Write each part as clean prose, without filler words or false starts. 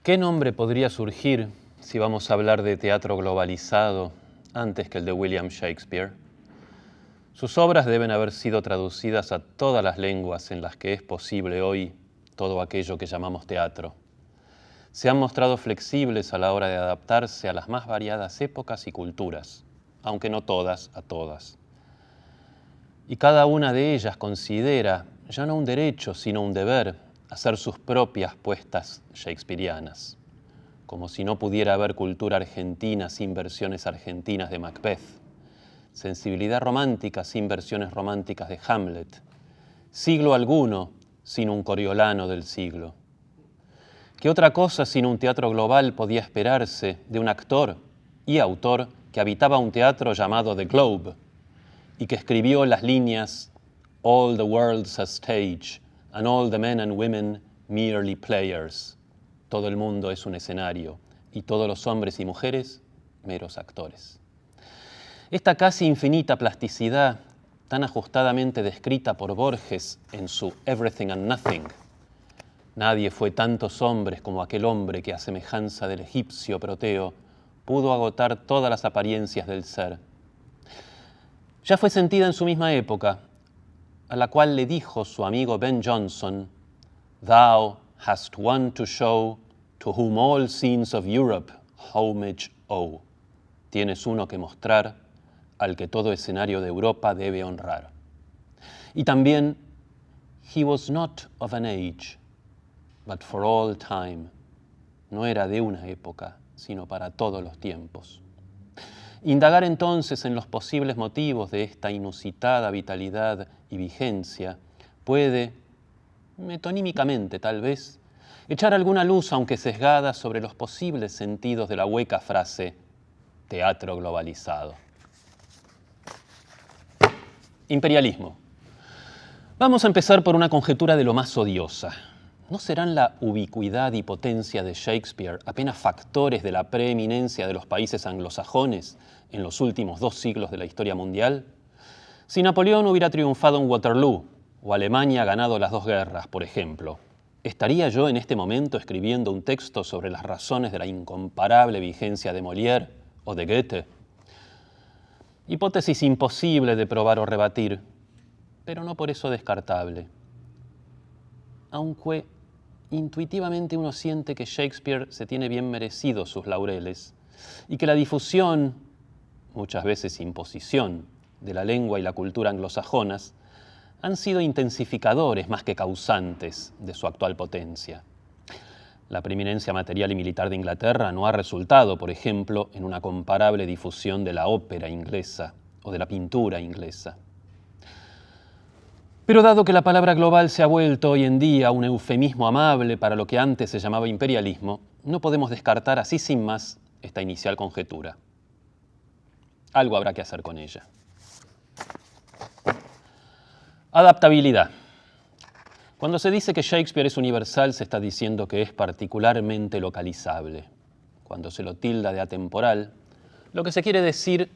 ¿Qué nombre podría surgir si vamos a hablar de teatro globalizado antes que el de William Shakespeare? Sus obras deben haber sido traducidas a todas las lenguas en las que es posible hoy todo aquello que llamamos teatro. Se han mostrado flexibles a la hora de adaptarse a las más variadas épocas y culturas, aunque no todas a todas. Y cada una de ellas considera, ya no un derecho, sino un deber, hacer sus propias puestas shakespearianas, como si no pudiera haber cultura argentina sin versiones argentinas de Macbeth, sensibilidad romántica sin versiones románticas de Hamlet, siglo alguno sin un Coriolano del siglo. ¿Qué otra cosa sino un teatro global podía esperarse de un actor y autor que habitaba un teatro llamado The Globe y que escribió las líneas "All the world's a stage, and all the men and women merely players"? Todo el mundo es un escenario y todos los hombres y mujeres meros actores. Esta casi infinita plasticidad, tan ajustadamente descrita por Borges en su Everything and Nothing. Nadie fue tantos hombres como aquel hombre que, a semejanza del egipcio Proteo, pudo agotar todas las apariencias del ser. Ya fue sentida en su misma época, a la cual le dijo su amigo Ben Jonson: "Thou hast one to show, to whom all scenes of Europe homage owe". Tienes uno que mostrar, al que todo escenario de Europa debe honrar. Y también, "He was not of an age, but for all time". No era de una época, sino para todos los tiempos. Indagar entonces en los posibles motivos de esta inusitada vitalidad y vigencia puede, metonímicamente tal vez, echar alguna luz, aunque sesgada, sobre los posibles sentidos de la hueca frase teatro globalizado. Imperialismo. Vamos a empezar por una conjetura de lo más odiosa. ¿No serán la ubicuidad y potencia de Shakespeare apenas factores de la preeminencia de los países anglosajones en los últimos 2 siglos de la historia mundial? Si Napoleón hubiera triunfado en Waterloo o Alemania ganado las 2 guerras, por ejemplo, ¿estaría yo en este momento escribiendo un texto sobre las razones de la incomparable vigencia de Molière o de Goethe? Hipótesis imposible de probar o rebatir, pero no por eso descartable. Aunque intuitivamente uno siente que Shakespeare se tiene bien merecidos sus laureles y que la difusión, muchas veces imposición, de la lengua y la cultura anglosajonas han sido intensificadores más que causantes de su actual potencia. La preeminencia material y militar de Inglaterra no ha resultado, por ejemplo, en una comparable difusión de la ópera inglesa o de la pintura inglesa. Pero dado que la palabra global se ha vuelto hoy en día un eufemismo amable para lo que antes se llamaba imperialismo, no podemos descartar así sin más esta inicial conjetura. Algo habrá que hacer con ella. Adaptabilidad. Cuando se dice que Shakespeare es universal, se está diciendo que es particularmente localizable. Cuando se lo tilda de atemporal, lo que se quiere decir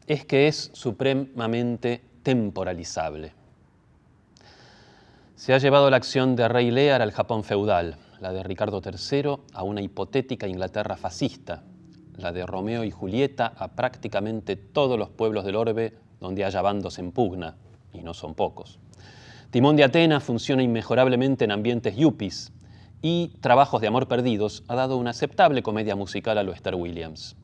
es que es supremamente temporalizable. Se ha llevado la acción de Rey Lear al Japón feudal, la de Ricardo III a una hipotética Inglaterra fascista, la de Romeo y Julieta a prácticamente todos los pueblos del orbe donde haya bandos en pugna, y no son pocos. Timón de Atenas funciona inmejorablemente en ambientes yuppies y Trabajos de amor perdidos ha dado una aceptable comedia musical a lo Esther Williams.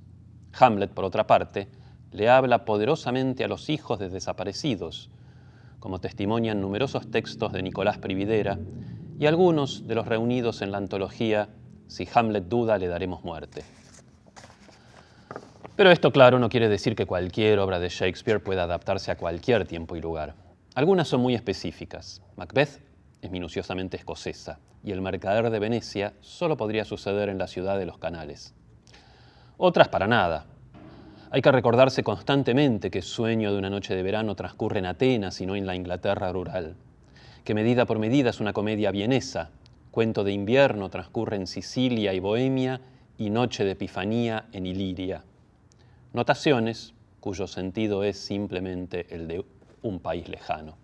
Hamlet, por otra parte, le habla poderosamente a los hijos de desaparecidos, como testimonian numerosos textos de Nicolás Prividera y algunos de los reunidos en la antología Si Hamlet duda, le daremos muerte. Pero esto, claro, no quiere decir que cualquier obra de Shakespeare pueda adaptarse a cualquier tiempo y lugar. Algunas son muy específicas. Macbeth es minuciosamente escocesa y El mercader de Venecia solo podría suceder en la ciudad de los canales. Otras para nada. Hay que recordarse constantemente que Sueño de una noche de verano transcurre en Atenas y no en la Inglaterra rural, que Medida por medida es una comedia vienesa, Cuento de invierno transcurre en Sicilia y Bohemia y Noche de Epifanía en Iliria. Notaciones cuyo sentido es simplemente el de un país lejano.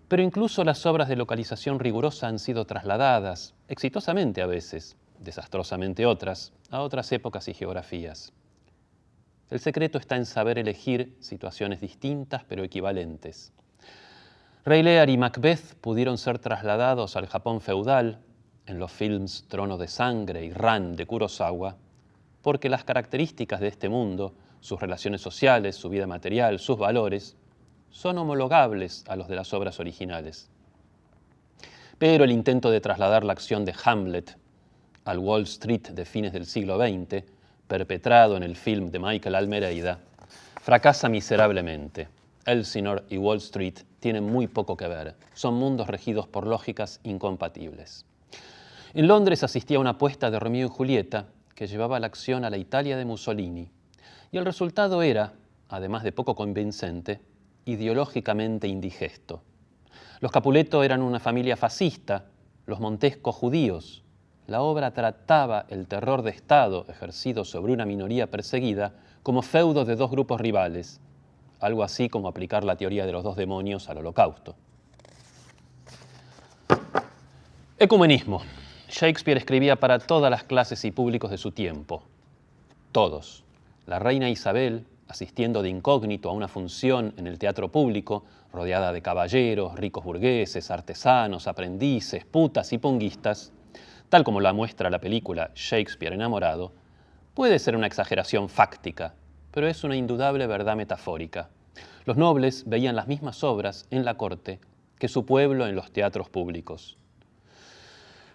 Pero incluso las obras de localización rigurosa han sido trasladadas, exitosamente a veces, desastrosamente otras, a otras épocas y geografías. El secreto está en saber elegir situaciones distintas pero equivalentes. Rey Lear y Macbeth pudieron ser trasladados al Japón feudal, en los films Trono de Sangre y Ran de Kurosawa, porque las características de este mundo, sus relaciones sociales, su vida material, sus valores, son homologables a los de las obras originales. Pero el intento de trasladar la acción de Hamlet al Wall Street de fines del siglo XX, perpetrado en el film de Michael Almereyda, fracasa miserablemente. Elsinore y Wall Street tienen muy poco que ver, son mundos regidos por lógicas incompatibles. En Londres asistía a una apuesta de Romeo y Julieta que llevaba la acción a la Italia de Mussolini, y el resultado era, además de poco convincente, ideológicamente indigesto. Los Capuleto eran una familia fascista, los Montesco judíos. La obra trataba el terror de Estado ejercido sobre una minoría perseguida como feudo de dos grupos rivales, algo así como aplicar la teoría de los dos demonios al Holocausto. Ecumenismo. Shakespeare escribía para todas las clases y públicos de su tiempo. Todos. La reina Isabel, asistiendo de incógnito a una función en el teatro público, rodeada de caballeros, ricos burgueses, artesanos, aprendices, putas y ponguistas, tal como la muestra la película Shakespeare enamorado, puede ser una exageración fáctica, pero es una indudable verdad metafórica. Los nobles veían las mismas obras en la corte que su pueblo en los teatros públicos.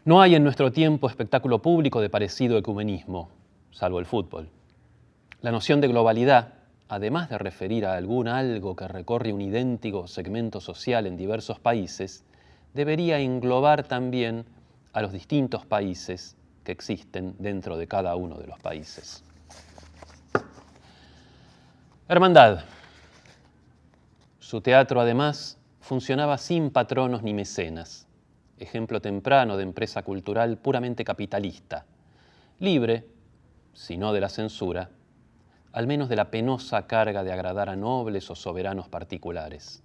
No hay en nuestro tiempo espectáculo público de parecido ecumenismo, salvo el fútbol. La noción de globalidad, además de referir a algún algo que recorre un idéntico segmento social en diversos países, debería englobar también a los distintos países que existen dentro de cada uno de los países. Hermandad. Su teatro, además, funcionaba sin patronos ni mecenas, ejemplo temprano de empresa cultural puramente capitalista, libre, si no de la censura, al menos de la penosa carga de agradar a nobles o soberanos particulares.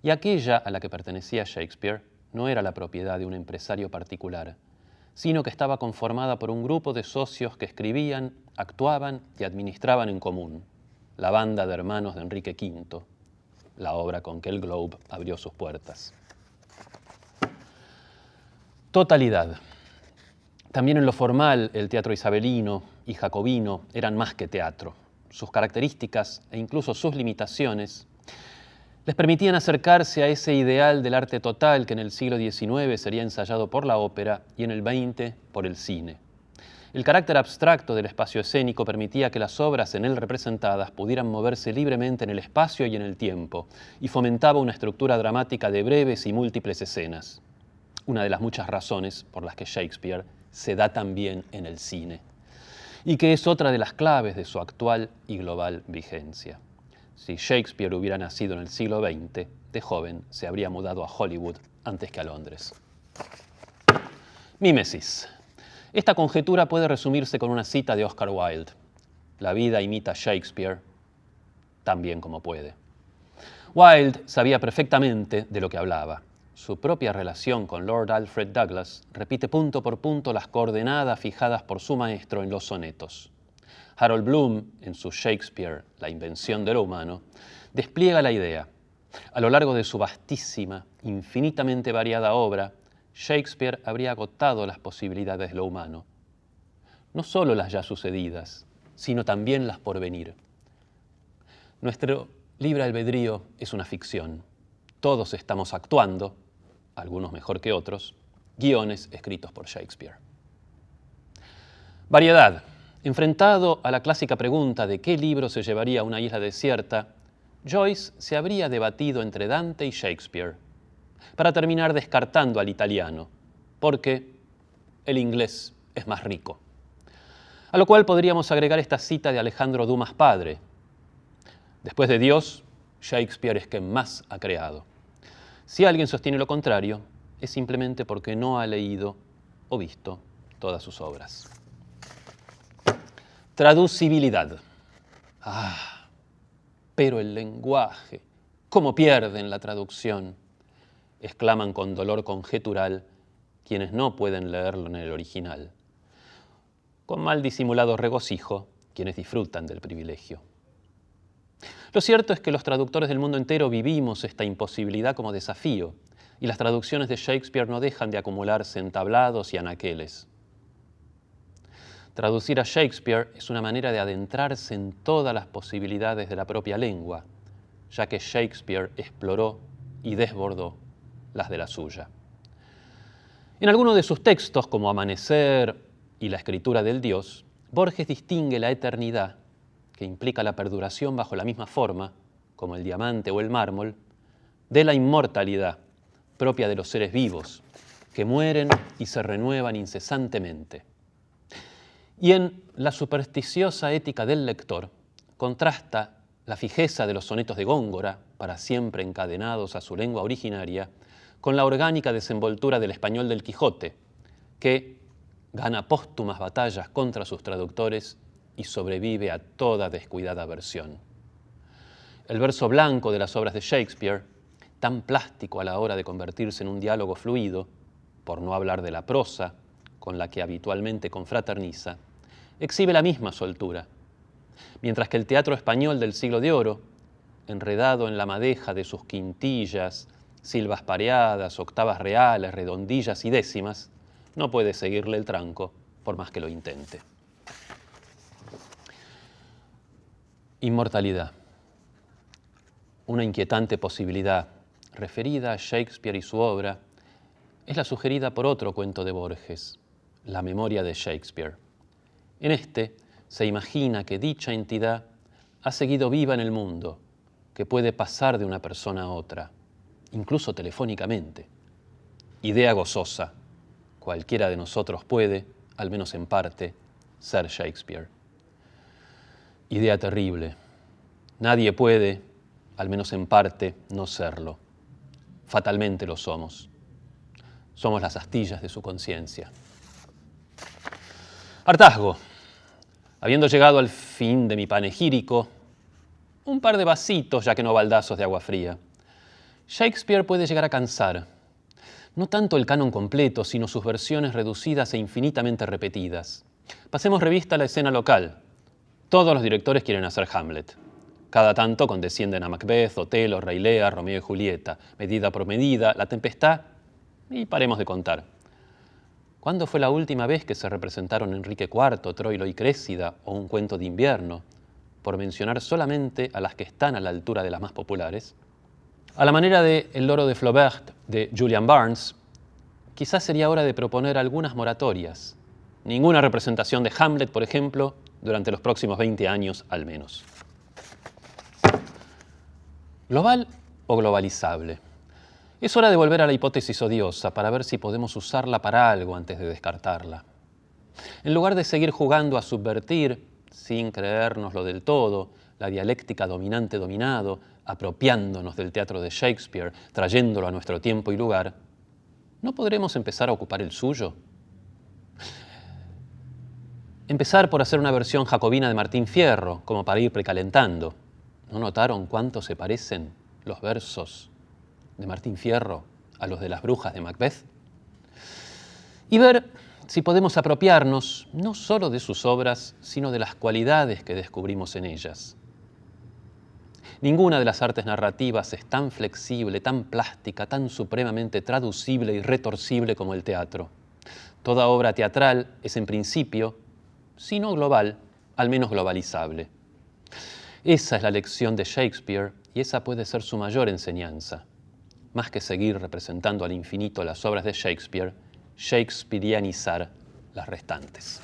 Y aquella a la que pertenecía Shakespeare no era la propiedad de un empresario particular, sino que estaba conformada por un grupo de socios que escribían, actuaban y administraban en común, la banda de hermanos de Enrique V, la obra con que el Globe abrió sus puertas. Totalidad. También en lo formal, el teatro isabelino y jacobino eran más que teatro. Sus características e incluso sus limitaciones les permitían acercarse a ese ideal del arte total que en el siglo XIX sería ensayado por la ópera y en el XX por el cine. El carácter abstracto del espacio escénico permitía que las obras en él representadas pudieran moverse libremente en el espacio y en el tiempo, y fomentaba una estructura dramática de breves y múltiples escenas. Una de las muchas razones por las que Shakespeare se da también en el cine, y que es otra de las claves de su actual y global vigencia. Si Shakespeare hubiera nacido en el siglo XX, de joven se habría mudado a Hollywood antes que a Londres. Mímesis. Esta conjetura puede resumirse con una cita de Oscar Wilde. La vida imita a Shakespeare tan bien como puede. Wilde sabía perfectamente de lo que hablaba. Su propia relación con Lord Alfred Douglas repite punto por punto las coordenadas fijadas por su maestro en los sonetos. Harold Bloom, en su Shakespeare, La invención de lo humano, despliega la idea. A lo largo de su vastísima, infinitamente variada obra, Shakespeare habría agotado las posibilidades de lo humano. No solo las ya sucedidas, sino también las por venir. Nuestro libre albedrío es una ficción. Todos estamos actuando, algunos mejor que otros, guiones escritos por Shakespeare. Variedad. Enfrentado a la clásica pregunta de qué libro se llevaría a una isla desierta, Joyce se habría debatido entre Dante y Shakespeare, para terminar descartando al italiano, porque el inglés es más rico. A lo cual podríamos agregar esta cita de Alejandro Dumas padre. Después de Dios, Shakespeare es quien más ha creado. Si alguien sostiene lo contrario, es simplemente porque no ha leído o visto todas sus obras. Traducibilidad. Pero el lenguaje, ¿cómo pierde en la traducción? exclaman con dolor conjetural quienes no pueden leerlo en el original. Con mal disimulado regocijo, quienes disfrutan del privilegio. Lo cierto es que los traductores del mundo entero vivimos esta imposibilidad como desafío, y las traducciones de Shakespeare no dejan de acumularse en tablados y anaqueles. Traducir a Shakespeare es una manera de adentrarse en todas las posibilidades de la propia lengua, ya que Shakespeare exploró y desbordó las de la suya. En algunos de sus textos, como Amanecer y La escritura del Dios, Borges distingue la eternidad, que implica la perduración bajo la misma forma, como el diamante o el mármol, de la inmortalidad, propia de los seres vivos, que mueren y se renuevan incesantemente. Y en La supersticiosa ética del lector, contrasta la fijeza de los sonetos de Góngora, para siempre encadenados a su lengua originaria, con la orgánica desenvoltura del español del Quijote, que gana póstumas batallas contra sus traductores y sobrevive a toda descuidada versión. El verso blanco de las obras de Shakespeare, tan plástico a la hora de convertirse en un diálogo fluido, por no hablar de la prosa, con la que habitualmente confraterniza, exhibe la misma soltura, mientras que el teatro español del siglo de oro, enredado en la madeja de sus quintillas, silvas pareadas, octavas reales, redondillas y décimas, no puede seguirle el tranco por más que lo intente. Inmortalidad. Una inquietante posibilidad referida a Shakespeare y su obra es la sugerida por otro cuento de Borges, La memoria de Shakespeare. En este se imagina que dicha entidad ha seguido viva en el mundo, que puede pasar de una persona a otra, incluso telefónicamente. Idea gozosa. Cualquiera de nosotros puede, al menos en parte, ser Shakespeare. Idea terrible. Nadie puede, al menos en parte, no serlo. Fatalmente lo somos. Somos las astillas de su conciencia. Hartazgo. Habiendo llegado al fin de mi panegírico, un par de vasitos, ya que no baldazos de agua fría. Shakespeare puede llegar a cansar. No tanto el canon completo, sino sus versiones reducidas e infinitamente repetidas. Pasemos revista a la escena local. Todos los directores quieren hacer Hamlet. Cada tanto condescienden a Macbeth, Otelo, Rey Lear, Romeo y Julieta, Medida por Medida, La Tempestad, y paremos de contar. ¿Cuándo fue la última vez que se representaron Enrique IV, Troilo y Créssida o Un cuento de invierno, por mencionar solamente a las que están a la altura de las más populares? A la manera de El loro de Flaubert de Julian Barnes, quizás sería hora de proponer algunas moratorias. Ninguna representación de Hamlet, por ejemplo, durante los próximos 20 años al menos. ¿Global o globalizable? Es hora de volver a la hipótesis odiosa para ver si podemos usarla para algo antes de descartarla. En lugar de seguir jugando a subvertir, sin creérnoslo del todo, la dialéctica dominante-dominado, apropiándonos del teatro de Shakespeare, trayéndolo a nuestro tiempo y lugar, ¿no podremos empezar a ocupar el suyo? Empezar por hacer una versión jacobina de Martín Fierro, como para ir precalentando. ¿No notaron cuánto se parecen los versos de Martín Fierro a los de las brujas de Macbeth? Y ver si podemos apropiarnos no solo de sus obras, sino de las cualidades que descubrimos en ellas. Ninguna de las artes narrativas es tan flexible, tan plástica, tan supremamente traducible y retorcible como el teatro. Toda obra teatral es en principio, si no global, al menos globalizable. Esa es la lección de Shakespeare y esa puede ser su mayor enseñanza. Más que seguir representando al infinito las obras de Shakespeare, shakespearianizar las restantes.